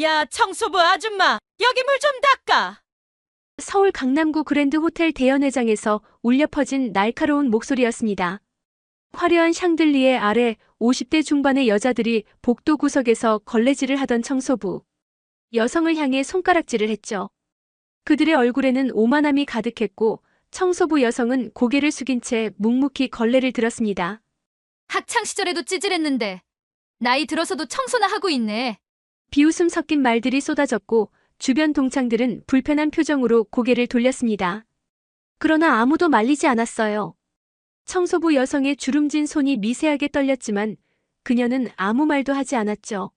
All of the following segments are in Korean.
야, 청소부 아줌마, 여기 물 좀 닦아. 서울 강남구 그랜드 호텔 대연회장에서 울려 퍼진 날카로운 목소리였습니다. 화려한 샹들리에 아래 50대 중반의 여자들이 복도 구석에서 걸레질을 하던 청소부. 여성을 향해 손가락질을 했죠. 그들의 얼굴에는 오만함이 가득했고 청소부 여성은 고개를 숙인 채 묵묵히 걸레를 들었습니다. 학창 시절에도 찌질했는데 나이 들어서도 청소나 하고 있네. 비웃음 섞인 말들이 쏟아졌고 주변 동창들은 불편한 표정으로 고개를 돌렸습니다. 그러나 아무도 말리지 않았어요. 청소부 여성의 주름진 손이 미세하게 떨렸지만 그녀는 아무 말도 하지 않았죠.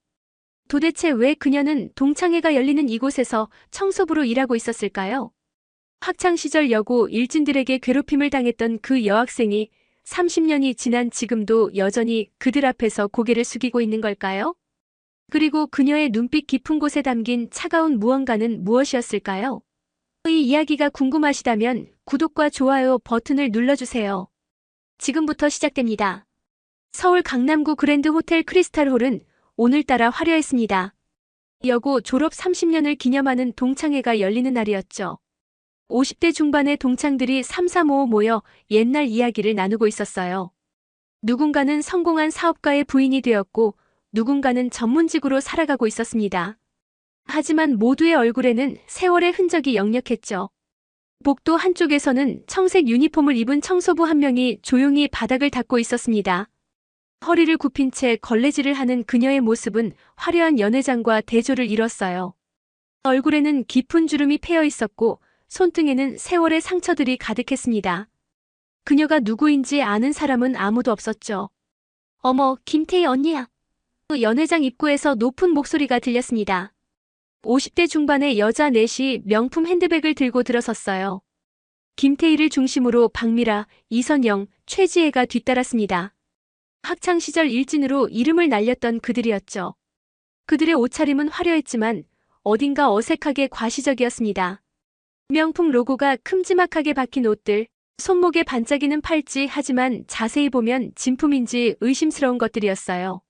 도대체 왜 그녀는 동창회가 열리는 이곳에서 청소부로 일하고 있었을까요? 학창시절 여고 일진들에게 괴롭힘을 당했던 그 여학생이 30년이 지난 지금도 여전히 그들 앞에서 고개를 숙이고 있는 걸까요? 그리고 그녀의 눈빛 깊은 곳에 담긴 차가운 무언가는 무엇이었을까요? 이 이야기가 궁금하시다면 구독과 좋아요 버튼을 눌러주세요. 지금부터 시작됩니다. 서울 강남구 그랜드 호텔 크리스탈홀은 오늘따라 화려했습니다. 여고 졸업 30년을 기념하는 동창회가 열리는 날이었죠. 50대 중반의 동창들이 삼삼오오 모여 옛날 이야기를 나누고 있었어요. 누군가는 성공한 사업가의 부인이 되었고 누군가는 전문직으로 살아가고 있었습니다. 하지만 모두의 얼굴에는 세월의 흔적이 역력했죠. 복도 한쪽에서는 청색 유니폼을 입은 청소부 한 명이 조용히 바닥을 닦고 있었습니다. 허리를 굽힌 채 걸레질을 하는 그녀의 모습은 화려한 연회장과 대조를 이뤘어요. 얼굴에는 깊은 주름이 패여 있었고 손등에는 세월의 상처들이 가득했습니다. 그녀가 누구인지 아는 사람은 아무도 없었죠. 어머, 김태희 언니야. 연회장 입구에서 높은 목소리가 들렸습니다. 50대 중반의 여자 넷이 명품 핸드백을 들고 들어섰어요. 김태희를 중심으로 박미라, 이선영, 최지혜가 뒤따랐습니다. 학창시절 일진으로 이름을 날렸던 그들이었죠. 그들의 옷차림은 화려했지만 어딘가 어색하게 과시적이었습니다. 명품 로고가 큼지막하게 박힌 옷들, 손목에 반짝이는 팔찌 하지만 자세히 보면 진품인지 의심스러운 것들이었어요.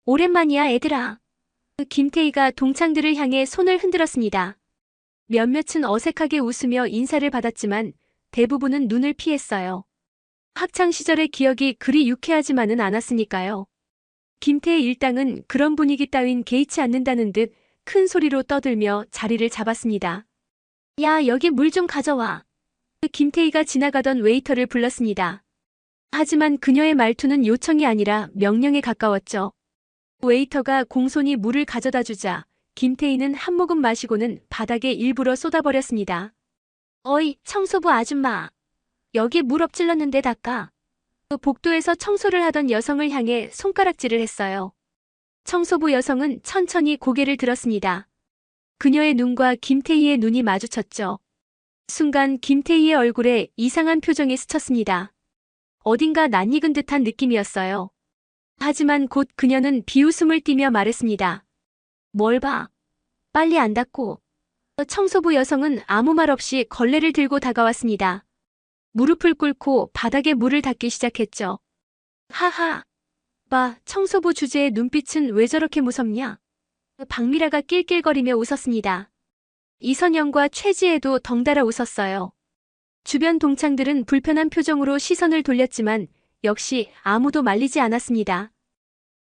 오랜만이야 애들아. 김태희가 동창들을 향해 손을 흔들었습니다. 몇몇은 어색하게 웃으며 인사를 받았지만 대부분은 눈을 피했어요. 학창시절의 기억이 그리 유쾌하지만은 않았으니까요. 김태희 일당은 그런 분위기 따윈 개의치 않는다는 듯 큰 소리로 떠들며 자리를 잡았습니다. 야, 여기 물 좀 가져와. 김태희가 지나가던 웨이터를 불렀습니다. 하지만 그녀의 말투는 요청이 아니라 명령에 가까웠죠. 웨이터가 공손히 물을 가져다 주자 김태희는 한 모금 마시고는 바닥에 일부러 쏟아버렸습니다. 어이, 청소부 아줌마. 여기 물 엎질렀는데 닦아. 복도에서 청소를 하던 여성을 향해 손가락질을 했어요. 청소부 여성은 천천히 고개를 들었습니다. 그녀의 눈과 김태희의 눈이 마주쳤죠. 순간 김태희의 얼굴에 이상한 표정이 스쳤습니다. 어딘가 낯익은 듯한 느낌이었어요. 하지만 곧 그녀는 비웃음을 띠며 말했습니다. 뭘 봐. 빨리 안 닦고. 청소부 여성은 아무 말 없이 걸레를 들고 다가왔습니다. 무릎을 꿇고 바닥에 물을 닦기 시작했죠. 하하. 봐, 청소부 주제의 눈빛은 왜 저렇게 무섭냐? 박미라가 낄낄거리며 웃었습니다. 이선영과 최지혜도 덩달아 웃었어요. 주변 동창들은 불편한 표정으로 시선을 돌렸지만 역시 아무도 말리지 않았습니다.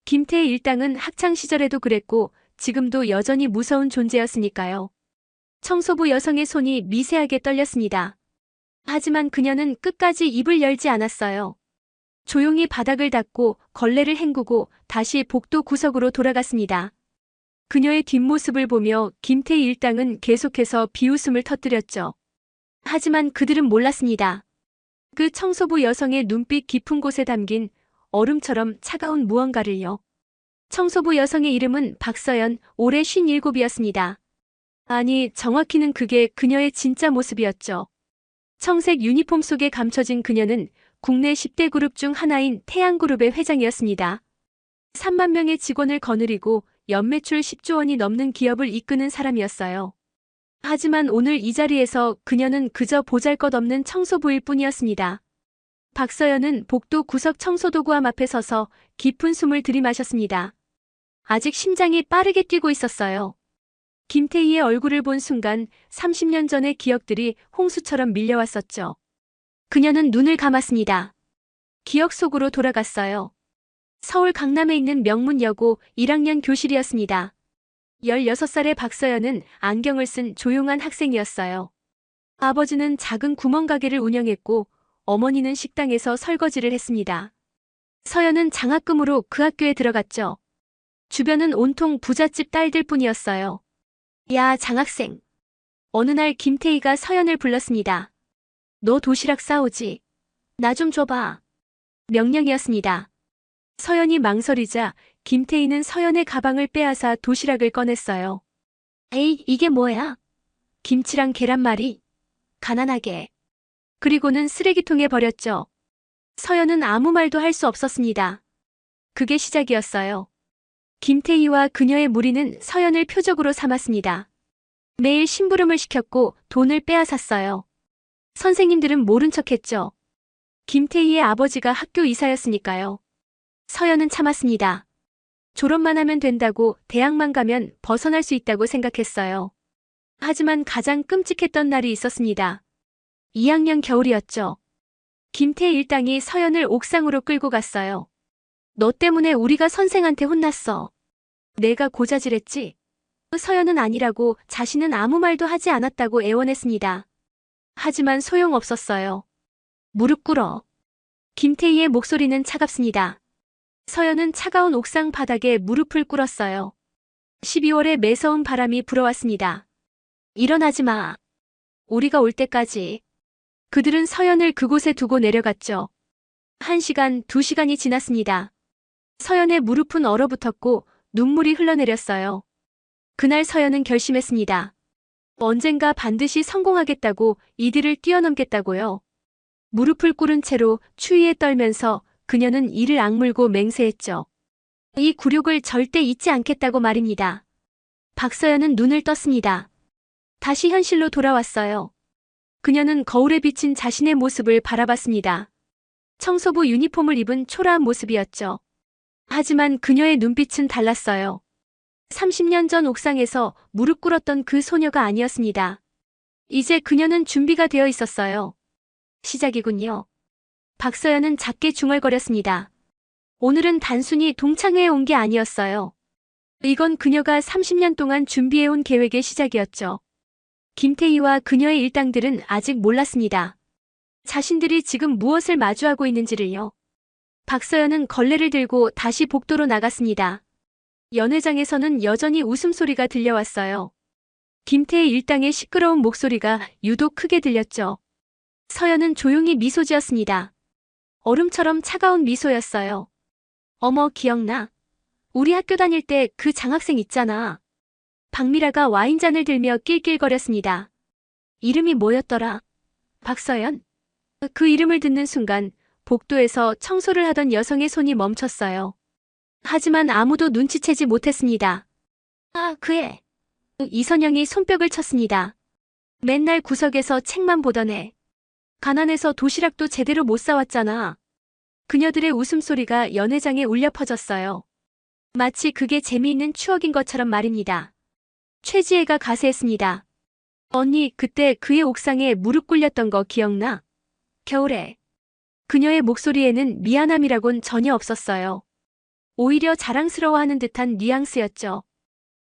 김태희 일당은 학창시절에도 그랬고 지금도 여전히 무서운 존재였으니까요. 청소부 여성의 손이 미세하게 떨렸습니다. 하지만 그녀는 끝까지 입을 열지 않았어요. 조용히 바닥을 닦고 걸레를 헹구고 다시 복도 구석으로 돌아갔습니다. 그녀의 뒷모습을 보며 김태희 일당은 계속해서 비웃음을 터뜨렸죠. 하지만 그들은 몰랐습니다. 그 청소부 여성의 눈빛 깊은 곳에 담긴 얼음처럼 차가운 무언가를요. 청소부 여성의 이름은 박서연, 올해 57이었습니다. 아니, 정확히는 그게 그녀의 진짜 모습이었죠. 청색 유니폼 속에 감춰진 그녀는 국내 10대 그룹 중 하나인 태양그룹의 회장이었습니다. 3만 명의 직원을 거느리고 연매출 10조 원이 넘는 기업을 이끄는 사람이었어요. 하지만 오늘 이 자리에서 그녀는 그저 보잘것없는 청소부일 뿐이었습니다. 박서연은 복도 구석 청소도구함 앞에 서서 깊은 숨을 들이마셨습니다. 아직 심장이 빠르게 뛰고 있었어요. 김태희의 얼굴을 본 순간 30년 전의 기억들이 홍수처럼 밀려왔었죠. 그녀는 눈을 감았습니다. 기억 속으로 돌아갔어요. 서울 강남에 있는 명문여고 1학년 교실이었습니다. 16살의 박서연은 안경을 쓴 조용한 학생이었어요. 아버지는 작은 구멍가게를 운영했고 어머니는 식당에서 설거지를 했습니다. 서연은 장학금으로 그 학교에 들어갔죠. 주변은 온통 부잣집 딸들 뿐이었어요. 야, 장학생. 어느 날 김태희가 서연을 불렀습니다. 너 도시락 싸오지? 나 좀 줘봐. 명령이었습니다. 서연이 망설이자 김태희는 서연의 가방을 빼앗아 도시락을 꺼냈어요. 에이, 이게 뭐야? 김치랑 계란말이? 가난하게. 그리고는 쓰레기통에 버렸죠. 서연은 아무 말도 할 수 없었습니다. 그게 시작이었어요. 김태희와 그녀의 무리는 서연을 표적으로 삼았습니다. 매일 심부름을 시켰고 돈을 빼앗았어요. 선생님들은 모른 척했죠. 김태희의 아버지가 학교 이사였으니까요. 서연은 참았습니다. 졸업만 하면 된다고, 대학만 가면 벗어날 수 있다고 생각했어요. 하지만 가장 끔찍했던 날이 있었습니다. 2학년 겨울이었죠. 김태희 일당이 서연을 옥상으로 끌고 갔어요. 너 때문에 우리가 선생한테 혼났어. 내가 고자질했지? 서연은 아니라고, 자신은 아무 말도 하지 않았다고 애원했습니다. 하지만 소용없었어요. 무릎 꿇어. 김태희의 목소리는 차갑습니다. 서연은 차가운 옥상 바닥에 무릎을 꿇었어요. 12월에 매서운 바람이 불어왔습니다. 일어나지 마. 우리가 올 때까지. 그들은 서연을 그곳에 두고 내려갔죠. 1시간, 2시간이 지났습니다. 서연의 무릎은 얼어붙었고 눈물이 흘러내렸어요. 그날 서연은 결심했습니다. 언젠가 반드시 성공하겠다고, 이들을 뛰어넘겠다고요. 무릎을 꿇은 채로 추위에 떨면서 그녀는 이를 악물고 맹세했죠. 이 굴욕을 절대 잊지 않겠다고 말입니다. 박서연은 눈을 떴습니다. 다시 현실로 돌아왔어요. 그녀는 거울에 비친 자신의 모습을 바라봤습니다. 청소부 유니폼을 입은 초라한 모습이었죠. 하지만 그녀의 눈빛은 달랐어요. 30년 전 옥상에서 무릎 꿇었던 그 소녀가 아니었습니다. 이제 그녀는 준비가 되어 있었어요. 시작이군요. 박서연은 작게 중얼거렸습니다. 오늘은 단순히 동창회에 온 게 아니었어요. 이건 그녀가 30년 동안 준비해온 계획의 시작이었죠. 김태희와 그녀의 일당들은 아직 몰랐습니다. 자신들이 지금 무엇을 마주하고 있는지를요. 박서연은 걸레를 들고 다시 복도로 나갔습니다. 연회장에서는 여전히 웃음소리가 들려왔어요. 김태희 일당의 시끄러운 목소리가 유독 크게 들렸죠. 서연은 조용히 미소 지었습니다. 얼음처럼 차가운 미소였어요. 어머, 기억나? 우리 학교 다닐 때 그 장학생 있잖아. 박미라가 와인잔을 들며 낄낄거렸습니다. 이름이 뭐였더라? 박서연? 그 이름을 듣는 순간 복도에서 청소를 하던 여성의 손이 멈췄어요. 하지만 아무도 눈치채지 못했습니다. 아, 그 애. 이선영이 손뼉을 쳤습니다. 맨날 구석에서 책만 보던 애. 가난해서 도시락도 제대로 못 사왔잖아. 그녀들의 웃음소리가 연회장에 울려 퍼졌어요. 마치 그게 재미있는 추억인 것처럼 말입니다. 최지혜가 가세했습니다. 언니, 그때 그의 옥상에 무릎 꿇렸던 거 기억나? 겨울에. 그녀의 목소리에는 미안함이라곤 전혀 없었어요. 오히려 자랑스러워하는 듯한 뉘앙스였죠.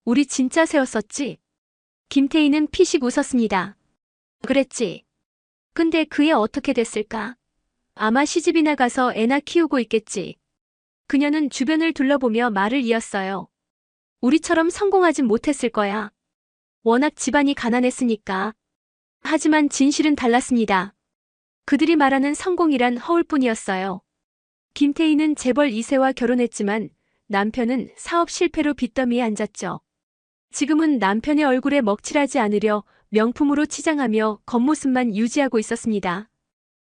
우리 진짜 세웠었지? 김태희는 피식 웃었습니다. 그랬지. 근데 그 애 어떻게 됐을까? 아마 시집이나 가서 애나 키우고 있겠지. 그녀는 주변을 둘러보며 말을 이었어요. 우리처럼 성공하진 못했을 거야. 워낙 집안이 가난했으니까. 하지만 진실은 달랐습니다. 그들이 말하는 성공이란 허울뿐이었어요. 김태희는 재벌 2세와 결혼했지만 남편은 사업 실패로 빚더미에 앉았죠. 지금은 남편의 얼굴에 먹칠하지 않으려 명품으로 치장하며 겉모습만 유지하고 있었습니다.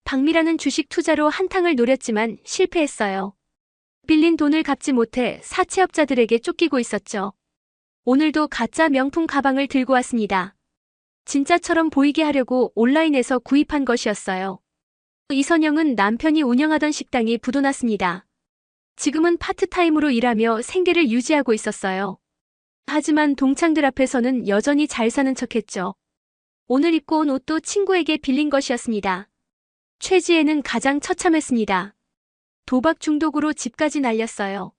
박미라는 주식 투자로 한탕을 노렸지만 실패했어요. 빌린 돈을 갚지 못해 사채업자들에게 쫓기고 있었죠. 오늘도 가짜 명품 가방을 들고 왔습니다. 진짜처럼 보이게 하려고 온라인에서 구입한 것이었어요. 이선영은 남편이 운영하던 식당이 부도났습니다. 지금은 파트타임으로 일하며 생계를 유지하고 있었어요. 하지만 동창들 앞에서는 여전히 잘 사는 척했죠. 오늘 입고 온 옷도 친구에게 빌린 것이었습니다. 최지혜는 가장 처참했습니다. 도박 중독으로 집까지 날렸어요.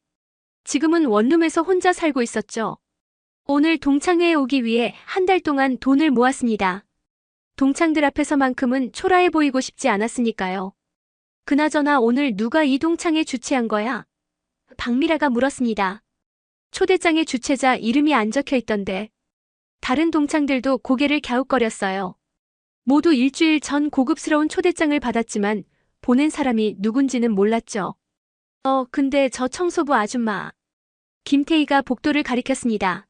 지금은 원룸에서 혼자 살고 있었죠. 오늘 동창회에 오기 위해 한 달 동안 돈을 모았습니다. 동창들 앞에서만큼은 초라해 보이고 싶지 않았으니까요. 그나저나 오늘 누가 이 동창회 주최한 거야? 박미라가 물었습니다. 초대장에 주최자 이름이 안 적혀 있던데. 다른 동창들도 고개를 갸웃거렸어요. 모두 일주일 전 고급스러운 초대장을 받았지만 보낸 사람이 누군지는 몰랐죠. 근데 저 청소부 아줌마. 김태희가 복도를 가리켰습니다.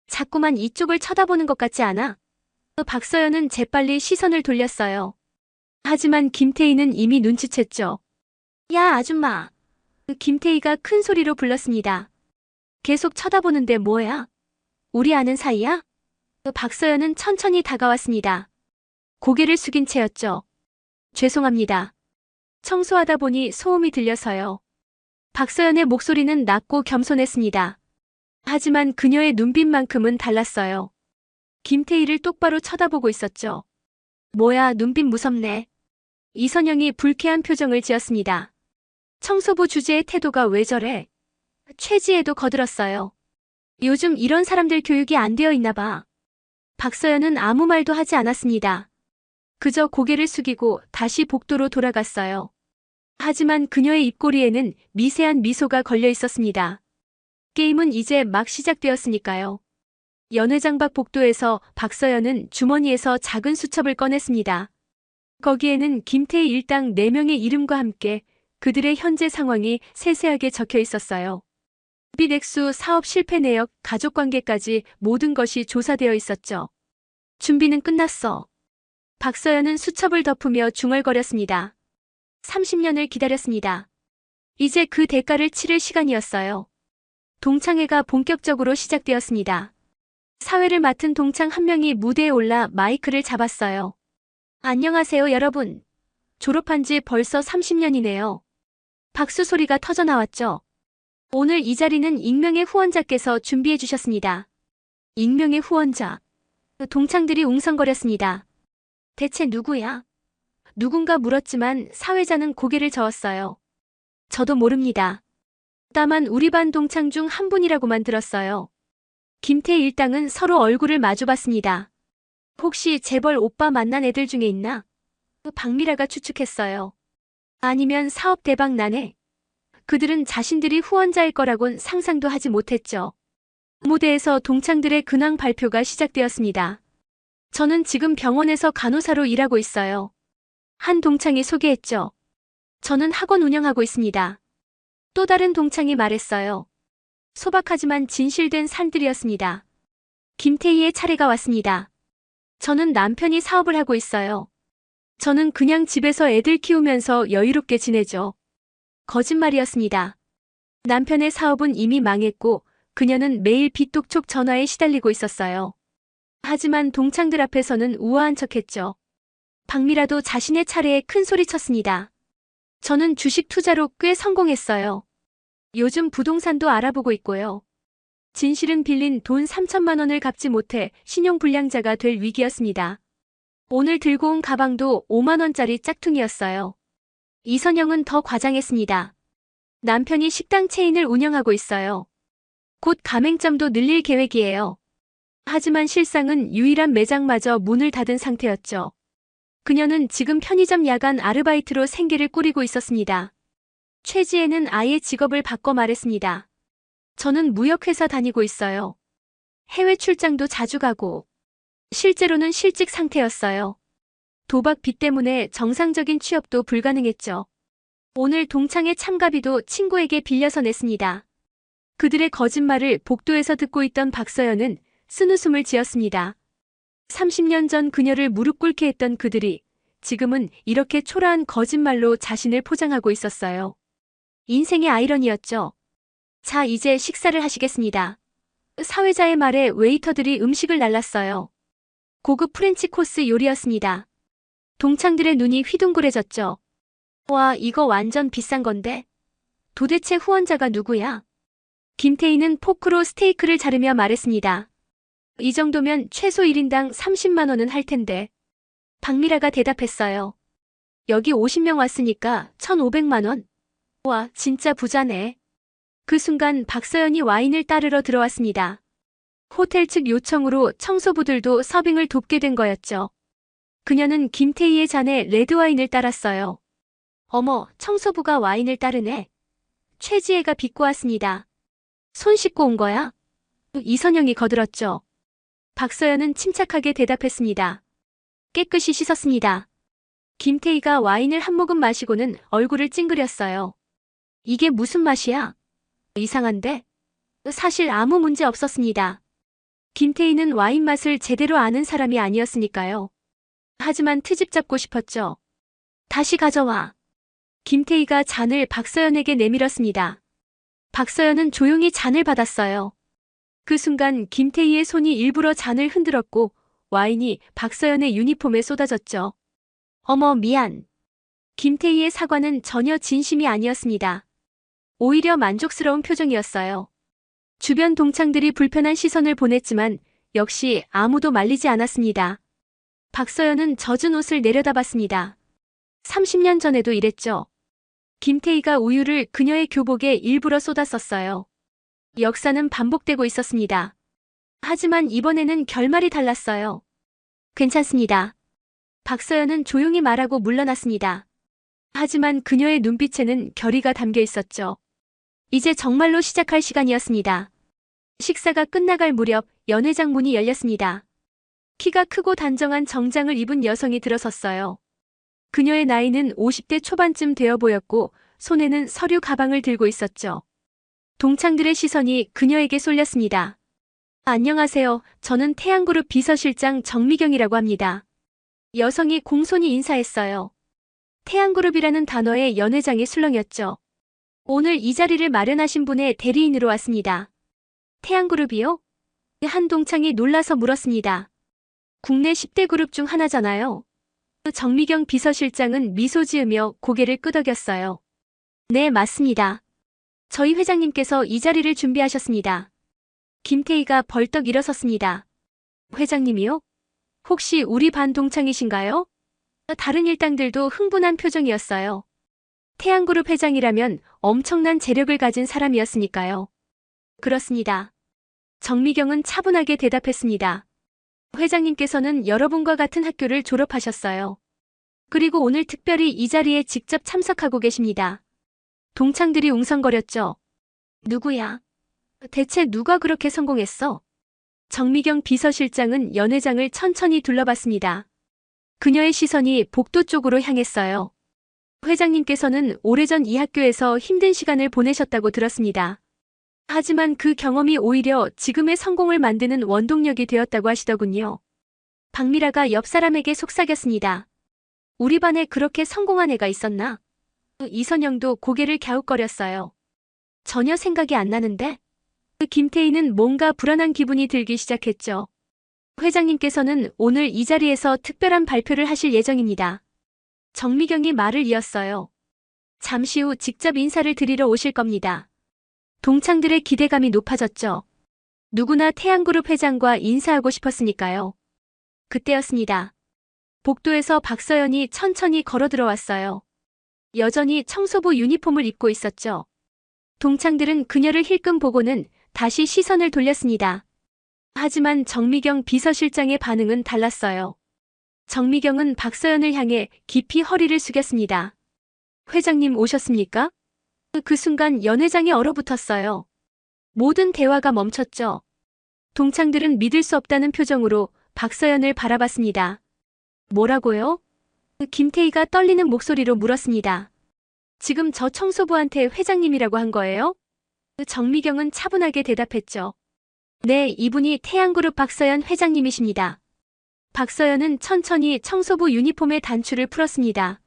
자꾸만 이쪽을 쳐다보는 것 같지 않아? 박서연은 재빨리 시선을 돌렸어요. 하지만 김태희는 이미 눈치챘죠. 야, 아줌마. 김태희가 큰 소리로 불렀습니다. 계속 쳐다보는데 뭐야? 우리 아는 사이야? 박서연은 천천히 다가왔습니다. 고개를 숙인 채였죠. 죄송합니다. 청소하다 보니 소음이 들려서요. 박서연의 목소리는 낮고 겸손했습니다. 하지만 그녀의 눈빛만큼은 달랐어요. 김태희를 똑바로 쳐다보고 있었죠. 뭐야, 눈빛 무섭네. 이선영이 불쾌한 표정을 지었습니다. 청소부 주제의 태도가 왜 저래? 최지혜도 거들었어요. 요즘 이런 사람들 교육이 안 되어 있나 봐. 박서연은 아무 말도 하지 않았습니다. 그저 고개를 숙이고 다시 복도로 돌아갔어요. 하지만 그녀의 입꼬리에는 미세한 미소가 걸려 있었습니다. 게임은 이제 막 시작되었으니까요. 연회장 밖 복도에서 박서연은 주머니에서 작은 수첩을 꺼냈습니다. 거기에는 김태희 일당 4명의 이름과 함께 그들의 현재 상황이 세세하게 적혀 있었어요. 빚 액수, 사업 실패 내역, 가족관계까지 모든 것이 조사되어 있었죠. 준비는 끝났어. 박서연은 수첩을 덮으며 중얼거렸습니다. 30년을 기다렸습니다. 이제 그 대가를 치를 시간이었어요. 동창회가 본격적으로 시작되었습니다. 사회를 맡은 동창 한 명이 무대에 올라 마이크를 잡았어요. 안녕하세요, 여러분. 졸업한 지 벌써 30년이네요. 박수 소리가 터져 나왔죠. 오늘 이 자리는 익명의 후원자께서 준비해 주셨습니다. 익명의 후원자. 동창들이 웅성거렸습니다. 대체 누구야? 누군가 물었지만 사회자는 고개를 저었어요. 저도 모릅니다. 다만 우리 반 동창 중 한 분이라고만 들었어요. 김태희 일당은 서로 얼굴을 마주봤습니다. 혹시 재벌 오빠 만난 애들 중에 있나? 박미라가 추측했어요. 아니면 사업 대박 나네. 그들은 자신들이 후원자일 거라곤 상상도 하지 못했죠. 무대에서 동창들의 근황 발표가 시작되었습니다. 저는 지금 병원에서 간호사로 일하고 있어요. 한 동창이 소개했죠. 저는 학원 운영하고 있습니다. 또 다른 동창이 말했어요. 소박하지만 진실된 산들이었습니다. 김태희의 차례가 왔습니다. 저는 남편이 사업을 하고 있어요. 저는 그냥 집에서 애들 키우면서 여유롭게 지내죠. 거짓말이었습니다. 남편의 사업은 이미 망했고 그녀는 매일 빚독촉 전화에 시달리고 있었어요. 하지만 동창들 앞에서는 우아한 척했죠. 박미라도 자신의 차례에 큰 소리 쳤습니다. 저는 주식 투자로 꽤 성공했어요. 요즘 부동산도 알아보고 있고요. 진실은 빌린 돈 3천만 원을 갚지 못해 신용불량자가 될 위기였습니다. 오늘 들고 온 가방도 5만 원짜리 짝퉁이었어요. 이선영은 더 과장했습니다. 남편이 식당 체인을 운영하고 있어요. 곧 가맹점도 늘릴 계획이에요. 하지만 실상은 유일한 매장마저 문을 닫은 상태였죠. 그녀는 지금 편의점 야간 아르바이트로 생계를 꾸리고 있었습니다. 최지혜는 아예 직업을 바꿔 말했습니다. 저는 무역회사 다니고 있어요. 해외 출장도 자주 가고. 실제로는 실직 상태였어요. 도박 빚 때문에 정상적인 취업도 불가능했죠. 오늘 동창회 참가비도 친구에게 빌려서 냈습니다. 그들의 거짓말을 복도에서 듣고 있던 박서연은 쓴웃음을 지었습니다. 30년 전 그녀를 무릎 꿇게 했던 그들이 지금은 이렇게 초라한 거짓말로 자신을 포장하고 있었어요. 인생의 아이러니였죠. 자, 이제 식사를 하시겠습니다. 사회자의 말에 웨이터들이 음식을 날랐어요. 고급 프렌치 코스 요리였습니다. 동창들의 눈이 휘둥그레졌죠. 와, 이거 완전 비싼 건데? 도대체 후원자가 누구야? 김태희는 포크로 스테이크를 자르며 말했습니다. 이 정도면 최소 1인당 30만 원은 할 텐데. 박미라가 대답했어요. 여기 50명 왔으니까 1,500만 원. 와, 진짜 부자네. 그 순간 박서연이 와인을 따르러 들어왔습니다. 호텔 측 요청으로 청소부들도 서빙을 돕게 된 거였죠. 그녀는 김태희의 잔에 레드와인을 따랐어요. 어머, 청소부가 와인을 따르네. 최지혜가 비꼬았습니다. 손 씻고 온 거야? 이선영이 거들었죠. 박서연은 침착하게 대답했습니다. 깨끗이 씻었습니다. 김태희가 와인을 한 모금 마시고는 얼굴을 찡그렸어요. 이게 무슨 맛이야? 이상한데? 사실 아무 문제 없었습니다. 김태희는 와인 맛을 제대로 아는 사람이 아니었으니까요. 하지만 트집 잡고 싶었죠. 다시 가져와. 김태희가 잔을 박서연에게 내밀었습니다. 박서연은 조용히 잔을 받았어요. 그 순간 김태희의 손이 일부러 잔을 흔들었고 와인이 박서연의 유니폼에 쏟아졌죠. 어머, 미안. 김태희의 사과는 전혀 진심이 아니었습니다. 오히려 만족스러운 표정이었어요. 주변 동창들이 불편한 시선을 보냈지만 역시 아무도 말리지 않았습니다. 박서연은 젖은 옷을 내려다봤습니다. 30년 전에도 이랬죠. 김태희가 우유를 그녀의 교복에 일부러 쏟았었어요. 역사는 반복되고 있었습니다. 하지만 이번에는 결말이 달랐어요. 괜찮습니다. 박서연은 조용히 말하고 물러났습니다. 하지만 그녀의 눈빛에는 결의가 담겨 있었죠. 이제 정말로 시작할 시간이었습니다. 식사가 끝나갈 무렵 연회장 문이 열렸습니다. 키가 크고 단정한 정장을 입은 여성이 들어섰어요. 그녀의 나이는 50대 초반쯤 되어 보였고 손에는 서류 가방을 들고 있었죠. 동창들의 시선이 그녀에게 쏠렸습니다. 안녕하세요. 저는 태양그룹 비서실장 정미경이라고 합니다. 여성이 공손히 인사했어요. 태양그룹이라는 단어에 연회장이 술렁였죠. 오늘 이 자리를 마련하신 분의 대리인으로 왔습니다. 태양그룹이요? 한 동창이 놀라서 물었습니다. 국내 10대 그룹 중 하나잖아요. 정미경 비서실장은 미소 지으며 고개를 끄덕였어요. 네, 맞습니다. 저희 회장님께서 이 자리를 준비하셨습니다. 김태희가 벌떡 일어섰습니다. 회장님이요? 혹시 우리 반 동창이신가요? 다른 일당들도 흥분한 표정이었어요. 태양그룹 회장이라면 엄청난 재력을 가진 사람이었으니까요. 그렇습니다. 정미경은 차분하게 대답했습니다. 회장님께서는 여러분과 같은 학교를 졸업하셨어요. 그리고 오늘 특별히 이 자리에 직접 참석하고 계십니다. 동창들이 웅성거렸죠. 누구야? 대체 누가 그렇게 성공했어? 정미경 비서실장은 연회장을 천천히 둘러봤습니다. 그녀의 시선이 복도 쪽으로 향했어요. 회장님께서는 오래전 이 학교에서 힘든 시간을 보내셨다고 들었습니다. 하지만 그 경험이 오히려 지금의 성공을 만드는 원동력이 되었다고 하시더군요. 박미라가 옆 사람에게 속삭였습니다. 우리 반에 그렇게 성공한 애가 있었나? 이선영도 고개를 갸웃거렸어요. 전혀 생각이 안 나는데? 김태희는 뭔가 불안한 기분이 들기 시작했죠. 회장님께서는 오늘 이 자리에서 특별한 발표를 하실 예정입니다. 정미경이 말을 이었어요. 잠시 후 직접 인사를 드리러 오실 겁니다. 동창들의 기대감이 높아졌죠. 누구나 태양그룹 회장과 인사하고 싶었으니까요. 그때였습니다. 복도에서 박서연이 천천히 걸어 들어왔어요. 여전히 청소부 유니폼을 입고 있었죠. 동창들은 그녀를 힐끔 보고는 다시 시선을 돌렸습니다. 하지만 정미경 비서실장의 반응은 달랐어요. 정미경은 박서연을 향해 깊이 허리를 숙였습니다. 회장님 오셨습니까? 그 순간 연회장이 얼어붙었어요. 모든 대화가 멈췄죠. 동창들은 믿을 수 없다는 표정으로 박서연을 바라봤습니다. 뭐라고요? 김태희가 떨리는 목소리로 물었습니다. 지금 저 청소부한테 회장님이라고 한 거예요? 정미경은 차분하게 대답했죠. 네, 이분이 태양그룹 박서연 회장님이십니다. 박서연은 천천히 청소부 유니폼의 단추를 풀었습니다.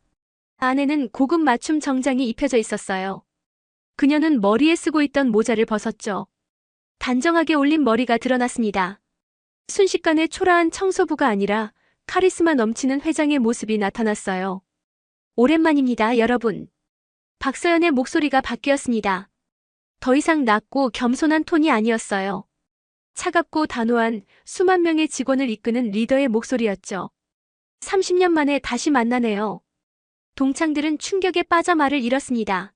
안에는 고급 맞춤 정장이 입혀져 있었어요. 그녀는 머리에 쓰고 있던 모자를 벗었죠. 단정하게 올린 머리가 드러났습니다. 순식간에 초라한 청소부가 아니라 카리스마 넘치는 회장의 모습이 나타났어요. 오랜만입니다, 여러분. 박서연의 목소리가 바뀌었습니다. 더 이상 낮고 겸손한 톤이 아니었어요. 차갑고 단호한 수만 명의 직원을 이끄는 리더의 목소리였죠. 30년 만에 다시 만나네요. 동창들은 충격에 빠져 말을 잃었습니다.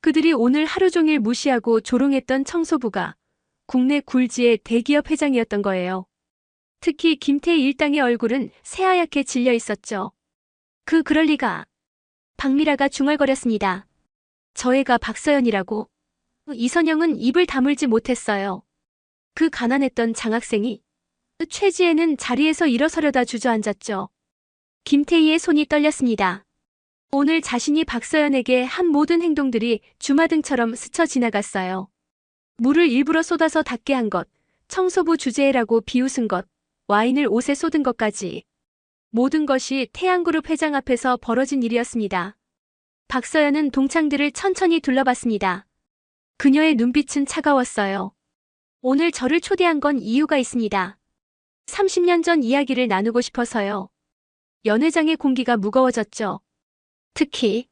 그들이 오늘 하루 종일 무시하고 조롱했던 청소부가 국내 굴지의 대기업 회장이었던 거예요. 특히 김태희 일당의 얼굴은 새하얗게 질려 있었죠. 그럴 리가. 박미라가 중얼거렸습니다. 저 애가 박서연이라고. 이선영은 입을 다물지 못했어요. 그 가난했던 장학생이. 최지혜는 자리에서 일어서려다 주저앉았죠. 김태희의 손이 떨렸습니다. 오늘 자신이 박서연에게 한 모든 행동들이 주마등처럼 스쳐 지나갔어요. 물을 일부러 쏟아서 닿게 한 것, 청소부 주제라고 비웃은 것, 와인을 옷에 쏟은 것까지. 모든 것이 태양그룹 회장 앞에서 벌어진 일이었습니다. 박서연은 동창들을 천천히 둘러봤습니다. 그녀의 눈빛은 차가웠어요. 오늘 저를 초대한 건 이유가 있습니다. 30년 전 이야기를 나누고 싶어서요. 연회장의 공기가 무거워졌죠. 특히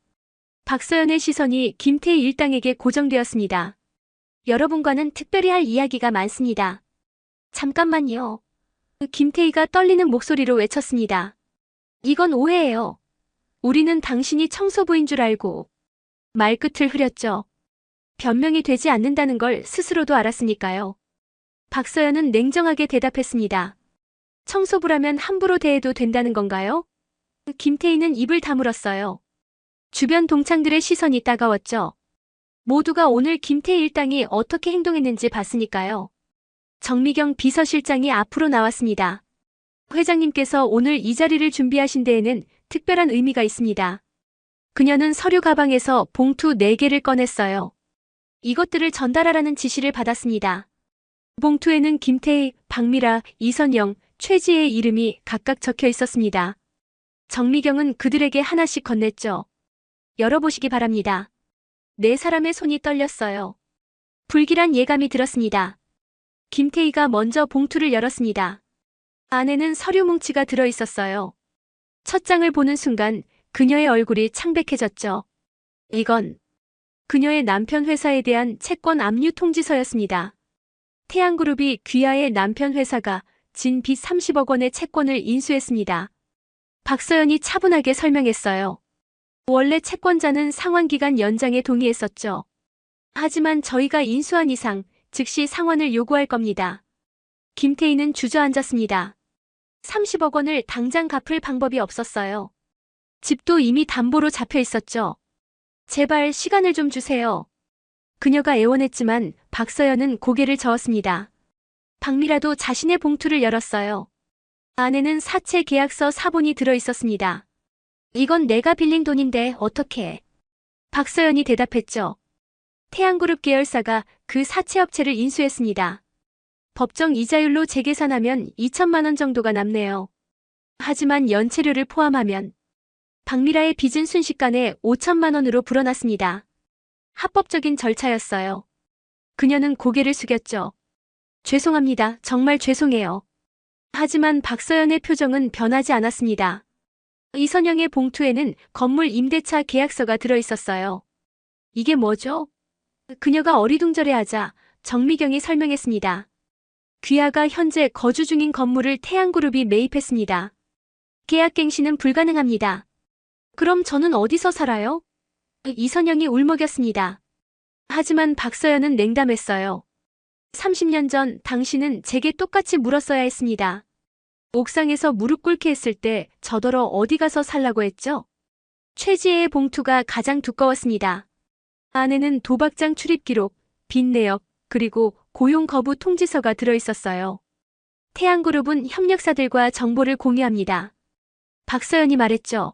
박서연의 시선이 김태희 일당에게 고정되었습니다. 여러분과는 특별히 할 이야기가 많습니다. 잠깐만요. 김태희가 떨리는 목소리로 외쳤습니다. 이건 오해예요. 우리는 당신이 청소부인 줄 알고. 말끝을 흐렸죠. 변명이 되지 않는다는 걸 스스로도 알았으니까요. 박서연은 냉정하게 대답했습니다. 청소부라면 함부로 대해도 된다는 건가요? 김태희는 입을 다물었어요. 주변 동창들의 시선이 따가웠죠. 모두가 오늘 김태희 일당이 어떻게 행동했는지 봤으니까요. 정미경 비서실장이 앞으로 나왔습니다. 회장님께서 오늘 이 자리를 준비하신 데에는 특별한 의미가 있습니다. 그녀는 서류 가방에서 봉투 4개를 꺼냈어요. 이것들을 전달하라는 지시를 받았습니다. 봉투에는 김태희, 박미라, 이선영, 최지혜의 이름이 각각 적혀 있었습니다. 정미경은 그들에게 하나씩 건넸죠. 열어보시기 바랍니다. 4사람의 손이 떨렸어요. 불길한 예감이 들었습니다. 김태희가 먼저 봉투를 열었습니다. 안에는 서류 뭉치가 들어 있었어요. 첫 장을 보는 순간 그녀의 얼굴이 창백해졌죠. 이건 그녀의 남편 회사에 대한 채권 압류 통지서였습니다. 태양그룹이 귀하의 남편 회사가 진 빚 30억 원의 채권을 인수했습니다. 박서연이 차분하게 설명했어요. 원래 채권자는 상환기간 연장에 동의했었죠. 하지만 저희가 인수한 이상 즉시 상환을 요구할 겁니다. 김태희는 주저앉았습니다. 30억 원을 당장 갚을 방법이 없었어요. 집도 이미 담보로 잡혀 있었죠. 제발 시간을 좀 주세요. 그녀가 애원했지만 박서연은 고개를 저었습니다. 박미라도 자신의 봉투를 열었어요. 안에는 사채 계약서 사본이 들어 있었습니다. 이건 내가 빌린 돈인데 어떡해. 박서연이 대답했죠. 태양그룹 계열사가 그 사채업체를 인수했습니다. 법정 이자율로 재계산하면 2천만 원 정도가 남네요. 하지만 연체료를 포함하면 박미라의 빚은 순식간에 5천만 원으로 불어났습니다. 합법적인 절차였어요. 그녀는 고개를 숙였죠. 죄송합니다. 정말 죄송해요. 하지만 박서연의 표정은 변하지 않았습니다. 이선영의 봉투에는 건물 임대차 계약서가 들어 있었어요. 이게 뭐죠? 그녀가 어리둥절해하자 정미경이 설명했습니다. 귀하가 현재 거주 중인 건물을 태양그룹이 매입했습니다. 계약갱신은 불가능합니다. 그럼 저는 어디서 살아요? 이선영이 울먹였습니다. 하지만 박서연은 냉담했어요. 30년 전 당신은 제게 똑같이 물었어야 했습니다. 옥상에서 무릎 꿇게 했을 때 저더러 어디 가서 살라고 했죠? 최지혜의 봉투가 가장 두꺼웠습니다. 안에는 도박장 출입 기록, 빚 내역, 그리고 고용 거부 통지서가 들어있었어요. 태양그룹은 협력사들과 정보를 공유합니다. 박서연이 말했죠.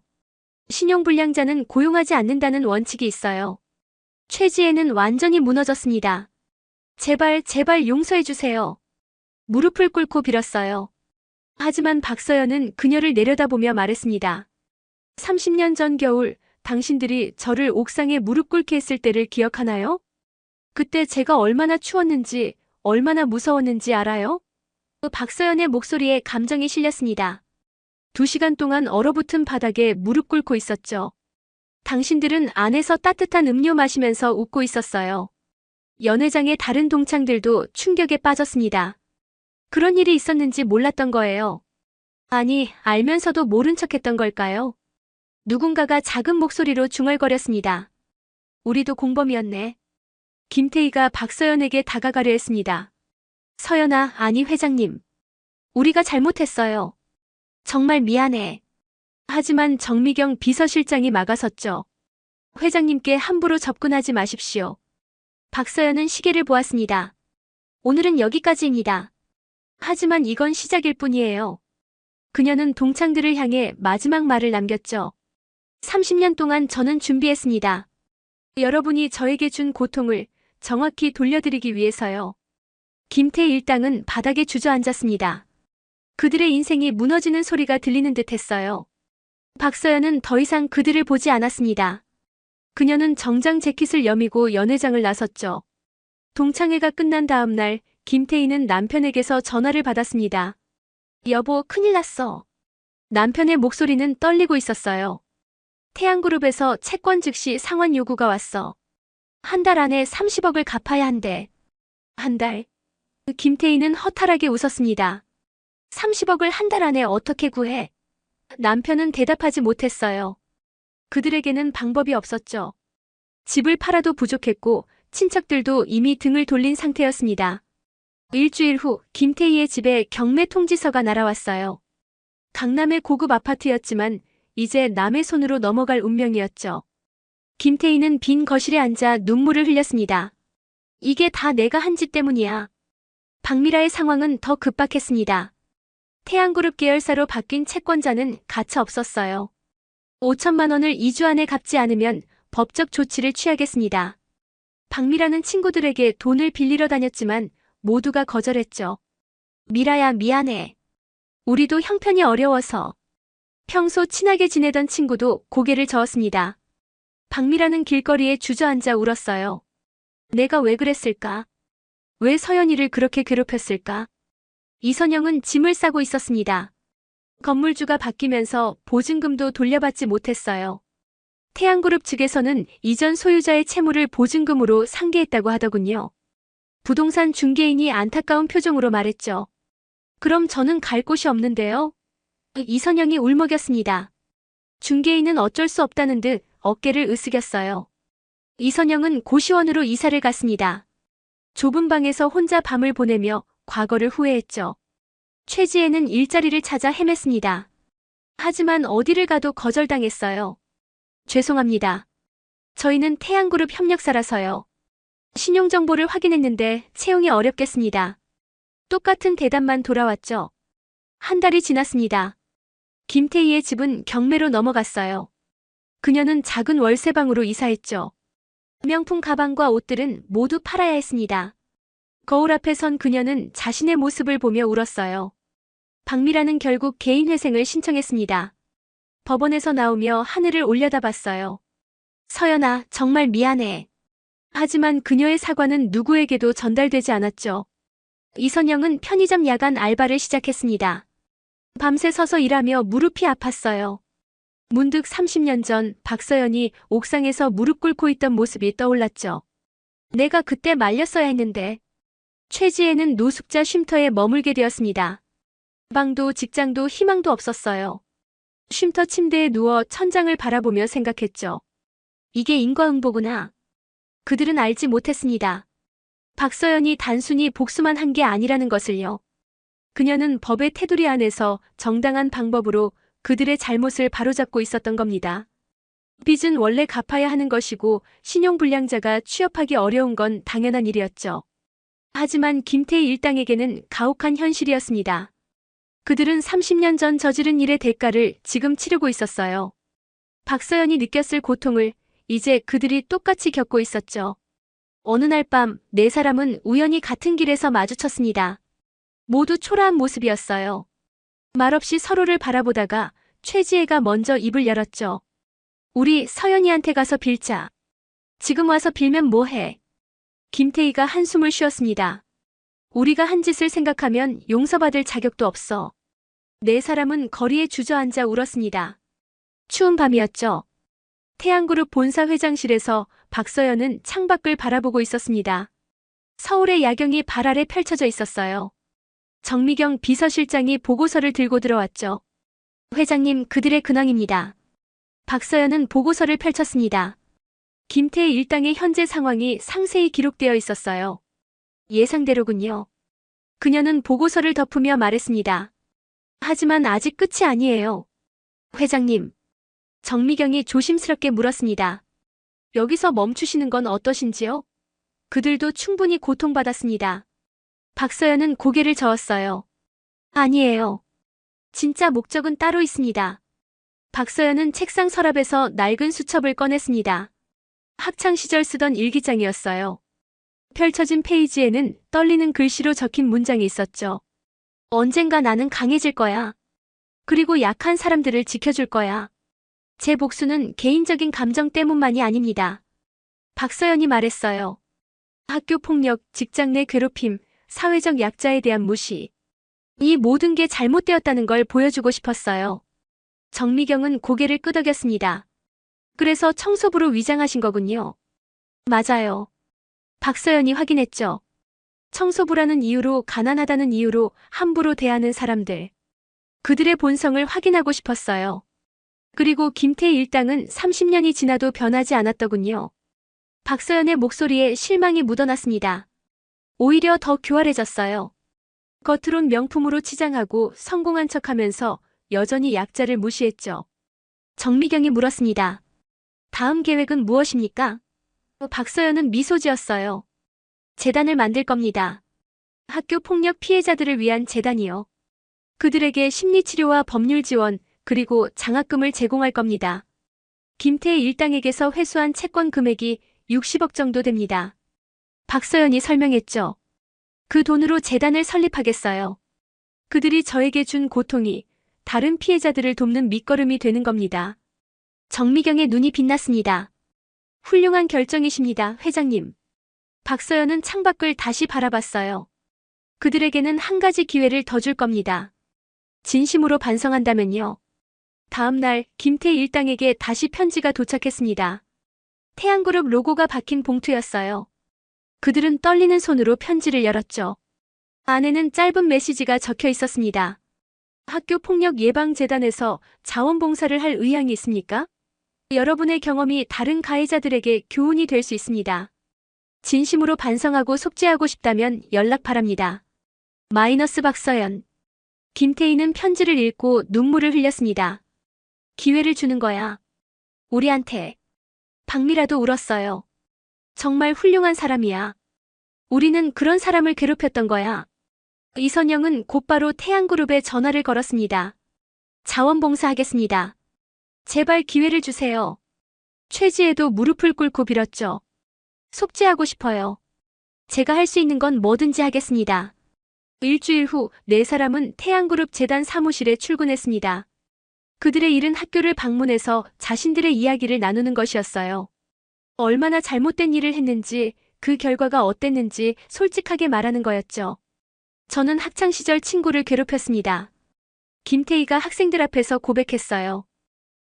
신용불량자는 고용하지 않는다는 원칙이 있어요. 최지혜는 완전히 무너졌습니다. 제발 용서해주세요. 무릎을 꿇고 빌었어요. 하지만 박서연은 그녀를 내려다보며 말했습니다. 30년 전 겨울 당신들이 저를 옥상에 무릎 꿇게 했을 때를 기억하나요? 그때 제가 얼마나 추웠는지, 얼마나 무서웠는지 알아요? 박서연의 목소리에 감정이 실렸습니다. 2시간 동안 얼어붙은 바닥에 무릎 꿇고 있었죠. 당신들은 안에서 따뜻한 음료 마시면서 웃고 있었어요. 연회장의 다른 동창들도 충격에 빠졌습니다. 그런 일이 있었는지 몰랐던 거예요. 아니, 알면서도 모른 척했던 걸까요? 누군가가 작은 목소리로 중얼거렸습니다. 우리도 공범이었네. 김태희가 박서연에게 다가가려 했습니다. 서연아, 아니 회장님. 우리가 잘못했어요. 정말 미안해. 하지만 정미경 비서실장이 막아섰죠. 회장님께 함부로 접근하지 마십시오. 박서연은 시계를 보았습니다. 오늘은 여기까지입니다. 하지만 이건 시작일 뿐이에요. 그녀는 동창들을 향해 마지막 말을 남겼죠. 30년 동안 저는 준비했습니다. 여러분이 저에게 준 고통을 정확히 돌려드리기 위해서요. 김태희 일당은 바닥에 주저앉았습니다. 그들의 인생이 무너지는 소리가 들리는 듯했어요. 박서연은 더 이상 그들을 보지 않았습니다. 그녀는 정장 재킷을 여미고 연회장을 나섰죠. 동창회가 끝난 다음 날 김태희는 남편에게서 전화를 받았습니다. 여보, 큰일 났어. 남편의 목소리는 떨리고 있었어요. 태양그룹에서 채권 즉시 상환 요구가 왔어. 한 달 안에 30억을 갚아야 한대. 한 달? 김태희는 허탈하게 웃었습니다. 30억을 한 달 안에 어떻게 구해? 남편은 대답하지 못했어요. 그들에게는 방법이 없었죠. 집을 팔아도 부족했고 친척들도 이미 등을 돌린 상태였습니다. 일주일 후 김태희의 집에 경매 통지서가 날아왔어요. 강남의 고급 아파트였지만 이제 남의 손으로 넘어갈 운명이었죠. 김태희는 빈 거실에 앉아 눈물을 흘렸습니다. 이게 다 내가 한 짓 때문이야. 박미라의 상황은 더 급박했습니다. 태양그룹 계열사로 바뀐 채권자는 가차 없었어요. 5천만 원을 2주 안에 갚지 않으면 법적 조치를 취하겠습니다. 박미라는 친구들에게 돈을 빌리러 다녔지만 모두가 거절했죠. 미라야, 미안해. 우리도 형편이 어려워서. 평소 친하게 지내던 친구도 고개를 저었습니다. 박미라는 길거리에 주저앉아 울었어요. 내가 왜 그랬을까? 왜 서연이를 그렇게 괴롭혔을까? 이선영은 짐을 싸고 있었습니다. 건물주가 바뀌면서 보증금도 돌려받지 못했어요. 태양그룹 측에서는 이전 소유자의 채무를 보증금으로 상계했다고 하더군요. 부동산 중개인이 안타까운 표정으로 말했죠. 그럼 저는 갈 곳이 없는데요? 이선영이 울먹였습니다. 중개인은 어쩔 수 없다는 듯 어깨를 으스겼어요. 이선영은 고시원으로 이사를 갔습니다. 좁은 방에서 혼자 밤을 보내며 과거를 후회했죠. 최지혜는 일자리를 찾아 헤맸습니다. 하지만 어디를 가도 거절당했어요. 죄송합니다. 저희는 태양그룹 협력사라서요. 신용정보를 확인했는데 채용이 어렵겠습니다. 똑같은 대답만 돌아왔죠. 한 달이 지났습니다. 김태희의 집은 경매로 넘어갔어요. 그녀는 작은 월세방으로 이사했죠. 명품 가방과 옷들은 모두 팔아야 했습니다. 거울 앞에 선 그녀는 자신의 모습을 보며 울었어요. 박미라는 결국 개인회생을 신청했습니다. 법원에서 나오며 하늘을 올려다봤어요. 서연아, 정말 미안해. 하지만 그녀의 사과는 누구에게도 전달되지 않았죠. 이선영은 편의점 야간 알바를 시작했습니다. 밤새 서서 일하며 무릎이 아팠어요. 문득 30년 전 박서연이 옥상에서 무릎 꿇고 있던 모습이 떠올랐죠. 내가 그때 말렸어야 했는데. 최지혜는 노숙자 쉼터에 머물게 되었습니다. 방도 직장도 희망도 없었어요. 쉼터 침대에 누워 천장을 바라보며 생각했죠. 이게 인과응보구나. 그들은 알지 못했습니다. 박서연이 단순히 복수만 한 게 아니라는 것을요. 그녀는 법의 테두리 안에서 정당한 방법으로 그들의 잘못을 바로잡고 있었던 겁니다. 빚은 원래 갚아야 하는 것이고 신용불량자가 취업하기 어려운 건 당연한 일이었죠. 하지만 김태희 일당에게는 가혹한 현실이었습니다. 그들은 30년 전 저지른 일의 대가를 지금 치르고 있었어요. 박서연이 느꼈을 고통을 이제 그들이 똑같이 겪고 있었죠. 어느 날 밤 네 사람은 우연히 같은 길에서 마주쳤습니다. 모두 초라한 모습이었어요. 말없이 서로를 바라보다가 최지혜가 먼저 입을 열었죠. 우리 서연이한테 가서 빌자. 지금 와서 빌면 뭐해? 김태희가 한숨을 쉬었습니다. 우리가 한 짓을 생각하면 용서받을 자격도 없어. 네 사람은 거리에 주저앉아 울었습니다. 추운 밤이었죠. 태양그룹 본사 회장실에서 박서연은 창밖을 바라보고 있었습니다. 서울의 야경이 발 아래 펼쳐져 있었어요. 정미경 비서실장이 보고서를 들고 들어왔죠. 회장님, 그들의 근황입니다. 박서연은 보고서를 펼쳤습니다. 김태희 일당의 현재 상황이 상세히 기록되어 있었어요. 예상대로군요. 그녀는 보고서를 덮으며 말했습니다. 하지만 아직 끝이 아니에요. 회장님. 정미경이 조심스럽게 물었습니다. 여기서 멈추시는 건 어떠신지요? 그들도 충분히 고통받았습니다. 박서연은 고개를 저었어요. 아니에요. 진짜 목적은 따로 있습니다. 박서연은 책상 서랍에서 낡은 수첩을 꺼냈습니다. 학창시절 쓰던 일기장이었어요. 펼쳐진 페이지에는 떨리는 글씨로 적힌 문장이 있었죠. 언젠가 나는 강해질 거야. 그리고 약한 사람들을 지켜줄 거야. 제 복수는 개인적인 감정 때문만이 아닙니다. 박서연이 말했어요. 학교 폭력, 직장 내 괴롭힘, 사회적 약자에 대한 무시. 이 모든 게 잘못되었다는 걸 보여주고 싶었어요. 정미경은 고개를 끄덕였습니다. 그래서 청소부로 위장하신 거군요. 맞아요. 박서연이 확인했죠. 청소부라는 이유로, 가난하다는 이유로 함부로 대하는 사람들. 그들의 본성을 확인하고 싶었어요. 그리고 김태희 일당은 30년이 지나도 변하지 않았더군요. 박서연의 목소리에 실망이 묻어났습니다. 오히려 더 교활해졌어요. 겉으론 명품으로 치장하고 성공한 척하면서 여전히 약자를 무시했죠. 정미경이 물었습니다. 다음 계획은 무엇입니까? 박서연은 미소 지었어요. 재단을 만들 겁니다. 학교 폭력 피해자들을 위한 재단이요. 그들에게 심리치료와 법률 지원, 그리고 장학금을 제공할 겁니다. 김태희 일당에게서 회수한 채권 금액이 60억 정도 됩니다. 박서연이 설명했죠. 그 돈으로 재단을 설립하겠어요. 그들이 저에게 준 고통이 다른 피해자들을 돕는 밑거름이 되는 겁니다. 정미경의 눈이 빛났습니다. 훌륭한 결정이십니다, 회장님. 박서연은 창밖을 다시 바라봤어요. 그들에게는 한 가지 기회를 더 줄 겁니다. 진심으로 반성한다면요. 다음 날 김태희 일당에게 다시 편지가 도착했습니다. 태양그룹 로고가 박힌 봉투였어요. 그들은 떨리는 손으로 편지를 열었죠. 안에는 짧은 메시지가 적혀 있었습니다. 학교 폭력 예방재단에서 자원봉사를 할 의향이 있습니까? 여러분의 경험이 다른 가해자들에게 교훈이 될 수 있습니다. 진심으로 반성하고 속죄하고 싶다면 연락 바랍니다. 마이너스 박서연. 김태희는 편지를 읽고 눈물을 흘렸습니다. 기회를 주는 거야. 우리한테. 박미라도 울었어요. 정말 훌륭한 사람이야. 우리는 그런 사람을 괴롭혔던 거야. 이선영은 곧바로 태양그룹에 전화를 걸었습니다. 자원봉사하겠습니다. 제발 기회를 주세요. 최지혜도 무릎을 꿇고 빌었죠. 속죄하고 싶어요. 제가 할 수 있는 건 뭐든지 하겠습니다. 일주일 후 네 사람은 태양그룹 재단 사무실에 출근했습니다. 그들의 일은 학교를 방문해서 자신들의 이야기를 나누는 것이었어요. 얼마나 잘못된 일을 했는지, 그 결과가 어땠는지 솔직하게 말하는 거였죠. 저는 학창시절 친구를 괴롭혔습니다. 김태희가 학생들 앞에서 고백했어요.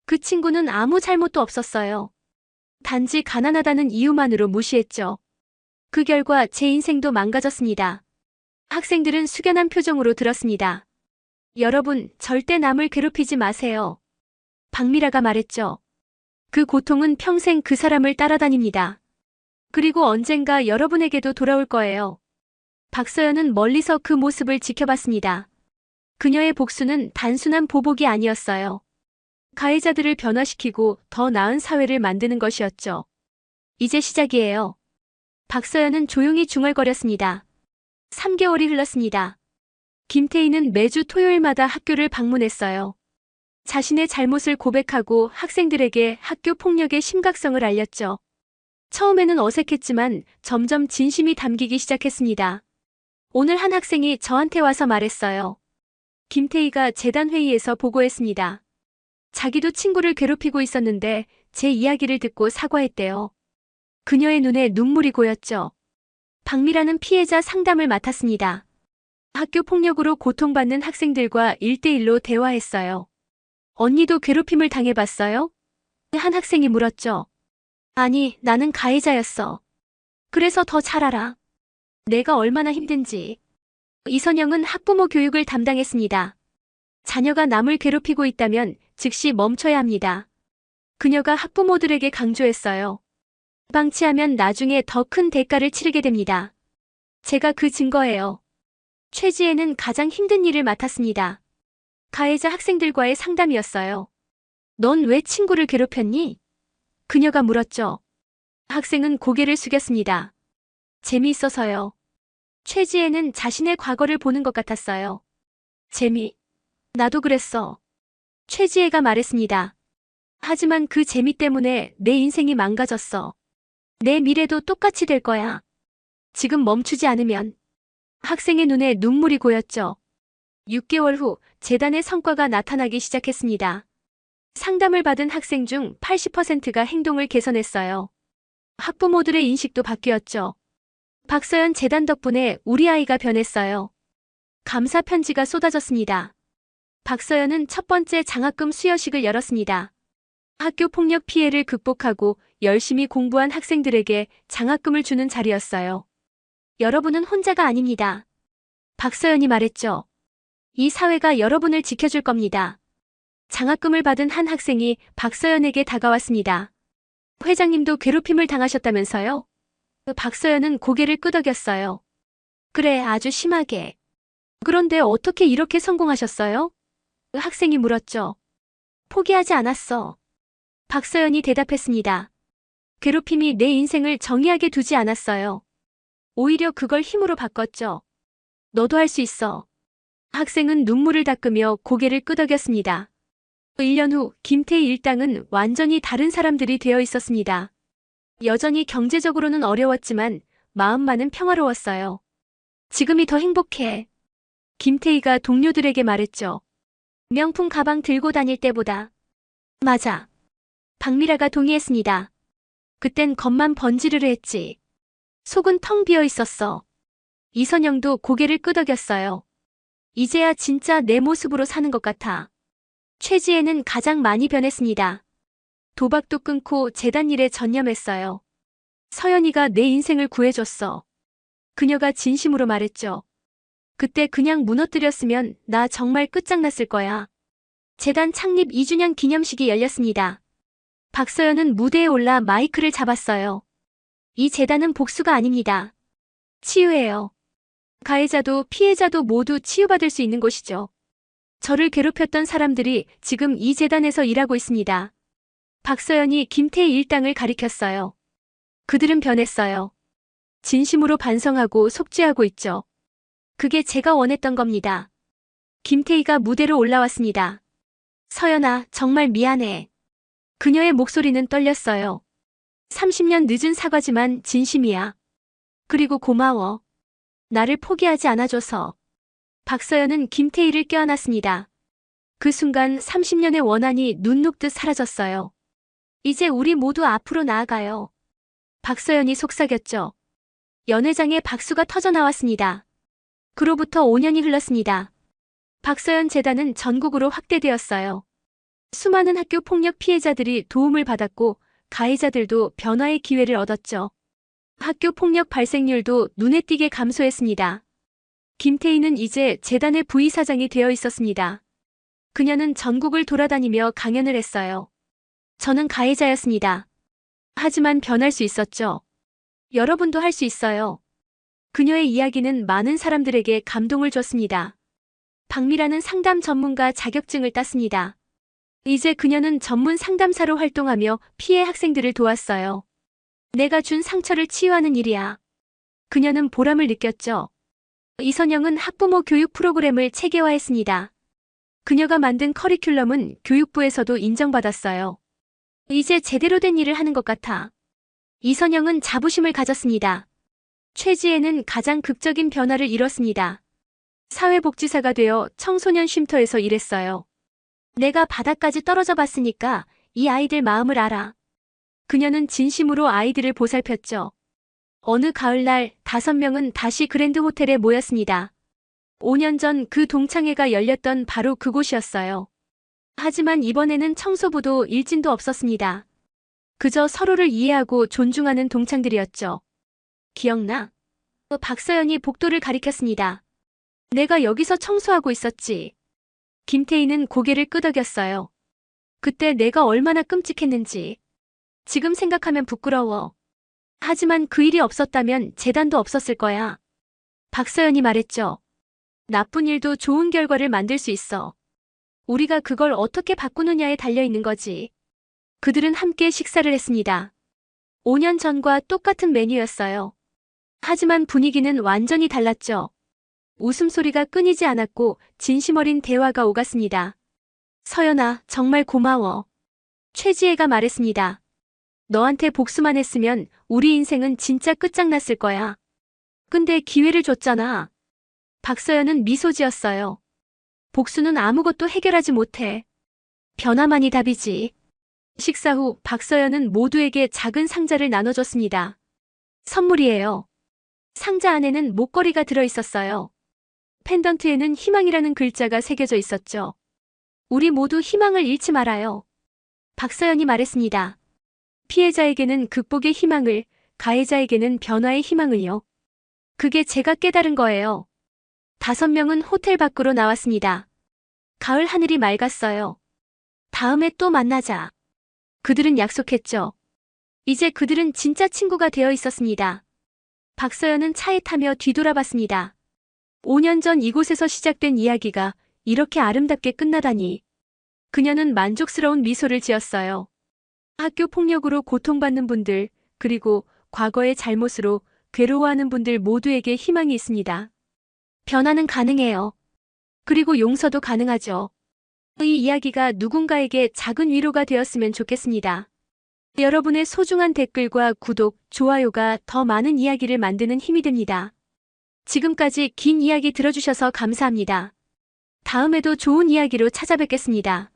그 친구는 아무 잘못도 없었어요. 단지 가난하다는 이유만으로 무시했죠. 그 결과 제 인생도 망가졌습니다. 학생들은 숙연한 표정으로 들었습니다. 여러분, 절대 남을 괴롭히지 마세요. 박미라가 말했죠. 그 고통은 평생 그 사람을 따라다닙니다. 그리고 언젠가 여러분에게도 돌아올 거예요. 박서연은 멀리서 그 모습을 지켜봤습니다. 그녀의 복수는 단순한 보복이 아니었어요. 가해자들을 변화시키고 더 나은 사회를 만드는 것이었죠. 이제 시작이에요. 박서연은 조용히 중얼거렸습니다. 3개월이 흘렀습니다. 김태희는 매주 토요일마다 학교를 방문했어요. 자신의 잘못을 고백하고 학생들에게 학교 폭력의 심각성을 알렸죠. 처음에는 어색했지만 점점 진심이 담기기 시작했습니다. 오늘 한 학생이 저한테 와서 말했어요. 김태희가 재단 회의에서 보고했습니다. 자기도 친구를 괴롭히고 있었는데 제 이야기를 듣고 사과했대요. 그녀의 눈에 눈물이 고였죠. 박미라는 피해자 상담을 맡았습니다. 학교 폭력으로 고통받는 학생들과 1대1로 대화했어요. 언니도 괴롭힘을 당해봤어요? 한 학생이 물었죠. 아니, 나는 가해자였어. 그래서 더 잘 알아. 내가 얼마나 힘든지. 이선영은 학부모 교육을 담당했습니다. 자녀가 남을 괴롭히고 있다면 즉시 멈춰야 합니다. 그녀가 학부모들에게 강조했어요. 방치하면 나중에 더 큰 대가를 치르게 됩니다. 제가 그 증거예요. 최지혜는 가장 힘든 일을 맡았습니다. 가해자 학생들과의 상담이었어요. 넌 왜 친구를 괴롭혔니? 그녀가 물었죠. 학생은 고개를 숙였습니다. 재미있어서요. 최지혜는 자신의 과거를 보는 것 같았어요. 나도 그랬어. 최지혜가 말했습니다. 하지만 그 재미 때문에 내 인생이 망가졌어. 내 미래도 똑같이 될 거야. 지금 멈추지 않으면. 학생의 눈에 눈물이 고였죠. 6개월 후 재단의 성과가 나타나기 시작했습니다. 상담을 받은 학생 중 80%가 행동을 개선했어요. 학부모들의 인식도 바뀌었죠. 박서연 재단 덕분에 우리 아이가 변했어요. 감사 편지가 쏟아졌습니다. 박서연은 첫 번째 장학금 수여식을 열었습니다. 학교 폭력 피해를 극복하고 열심히 공부한 학생들에게 장학금을 주는 자리였어요. 여러분은 혼자가 아닙니다. 박서연이 말했죠. 이 사회가 여러분을 지켜줄 겁니다. 장학금을 받은 한 학생이 박서연에게 다가왔습니다. 회장님도 괴롭힘을 당하셨다면서요? 박서연은 고개를 끄덕였어요. 그래, 아주 심하게. 그런데 어떻게 이렇게 성공하셨어요? 학생이 물었죠. 포기하지 않았어. 박서연이 대답했습니다. 괴롭힘이 내 인생을 정의하게 두지 않았어요. 오히려 그걸 힘으로 바꿨죠. 너도 할 수 있어. 학생은 눈물을 닦으며 고개를 끄덕였습니다. 1년 후 김태희 일당은 완전히 다른 사람들이 되어 있었습니다. 여전히 경제적으로는 어려웠지만 마음만은 평화로웠어요. 지금이 더 행복해. 김태희가 동료들에게 말했죠. 명품 가방 들고 다닐 때보다. 맞아. 박미라가 동의했습니다. 그땐 겉만 번지르르 했지. 속은 텅 비어 있었어. 이선영도 고개를 끄덕였어요. 이제야 진짜 내 모습으로 사는 것 같아. 최지혜는 가장 많이 변했습니다. 도박도 끊고 재단 일에 전념했어요. 서연이가 내 인생을 구해줬어. 그녀가 진심으로 말했죠. 그때 그냥 무너뜨렸으면 나 정말 끝장났을 거야. 재단 창립 2주년 기념식이 열렸습니다. 박서연은 무대에 올라 마이크를 잡았어요. 이 재단은 복수가 아닙니다. 치유예요. 가해자도 피해자도 모두 치유받을 수 있는 곳이죠. 저를 괴롭혔던 사람들이 지금 이 재단에서 일하고 있습니다. 박서연이 김태희 일당을 가리켰어요. 그들은 변했어요. 진심으로 반성하고 속죄하고 있죠. 그게 제가 원했던 겁니다. 김태희가 무대로 올라왔습니다. 서연아, 정말 미안해. 그녀의 목소리는 떨렸어요. 30년 늦은 사과지만 진심이야. 그리고 고마워. 나를 포기하지 않아줘서. 박서연은 김태희를 껴안았습니다. 그 순간 30년의 원한이 눈 녹듯 사라졌어요. 이제 우리 모두 앞으로 나아가요. 박서연이 속삭였죠. 연회장에 박수가 터져나왔습니다. 그로부터 5년이 흘렀습니다. 박서연 재단은 전국으로 확대되었어요. 수많은 학교 폭력 피해자들이 도움을 받았고 가해자들도 변화의 기회를 얻었죠. 학교 폭력 발생률도 눈에 띄게 감소했습니다. 김태희는 이제 재단의 부이사장이 되어 있었습니다. 그녀는 전국을 돌아다니며 강연을 했어요. 저는 가해자였습니다. 하지만 변할 수 있었죠. 여러분도 할 수 있어요. 그녀의 이야기는 많은 사람들에게 감동을 줬습니다. 박미라는 상담 전문가 자격증을 땄습니다. 이제 그녀는 전문 상담사로 활동하며 피해 학생들을 도왔어요. 내가 준 상처를 치유하는 일이야. 그녀는 보람을 느꼈죠. 이선영은 학부모 교육 프로그램을 체계화했습니다. 그녀가 만든 커리큘럼은 교육부에서도 인정받았어요. 이제 제대로 된 일을 하는 것 같아. 이선영은 자부심을 가졌습니다. 최지혜는 가장 극적인 변화를 이뤘습니다. 사회복지사가 되어 청소년 쉼터에서 일했어요. 내가 바닥까지 떨어져 봤으니까 이 아이들 마음을 알아. 그녀는 진심으로 아이들을 보살폈죠. 어느 가을날 5명은 다시 그랜드 호텔에 모였습니다. 5년 전 그 동창회가 열렸던 바로 그곳이었어요. 하지만 이번에는 청소부도 일진도 없었습니다. 그저 서로를 이해하고 존중하는 동창들이었죠. 기억나? 박서연이 복도를 가리켰습니다. 내가 여기서 청소하고 있었지. 김태희는 고개를 끄덕였어요. 그때 내가 얼마나 끔찍했는지. 지금 생각하면 부끄러워. 하지만 그 일이 없었다면 재단도 없었을 거야. 박서연이 말했죠. 나쁜 일도 좋은 결과를 만들 수 있어. 우리가 그걸 어떻게 바꾸느냐에 달려있는 거지. 그들은 함께 식사를 했습니다. 5년 전과 똑같은 메뉴였어요. 하지만 분위기는 완전히 달랐죠. 웃음소리가 끊이지 않았고 진심 어린 대화가 오갔습니다. 서연아, 정말 고마워. 최지혜가 말했습니다. 너한테 복수만 했으면 우리 인생은 진짜 끝장났을 거야. 근데 기회를 줬잖아. 박서연은 미소 지었어요. 복수는 아무것도 해결하지 못해. 변화만이 답이지. 식사 후 박서연은 모두에게 작은 상자를 나눠줬습니다. 선물이에요. 상자 안에는 목걸이가 들어있었어요. 펜던트에는 희망이라는 글자가 새겨져 있었죠. 우리 모두 희망을 잃지 말아요. 박서연이 말했습니다. 피해자에게는 극복의 희망을, 가해자에게는 변화의 희망을요. 그게 제가 깨달은 거예요. 5명은 호텔 밖으로 나왔습니다. 가을 하늘이 맑았어요. 다음에 또 만나자. 그들은 약속했죠. 이제 그들은 진짜 친구가 되어 있었습니다. 박서연은 차에 타며 뒤돌아봤습니다. 5년 전 이곳에서 시작된 이야기가 이렇게 아름답게 끝나다니. 그녀는 만족스러운 미소를 지었어요. 학교 폭력으로 고통받는 분들, 그리고 과거의 잘못으로 괴로워하는 분들 모두에게 희망이 있습니다. 변화는 가능해요. 그리고 용서도 가능하죠. 이 이야기가 누군가에게 작은 위로가 되었으면 좋겠습니다. 여러분의 소중한 댓글과 구독, 좋아요가 더 많은 이야기를 만드는 힘이 됩니다. 지금까지 긴 이야기 들어주셔서 감사합니다. 다음에도 좋은 이야기로 찾아뵙겠습니다.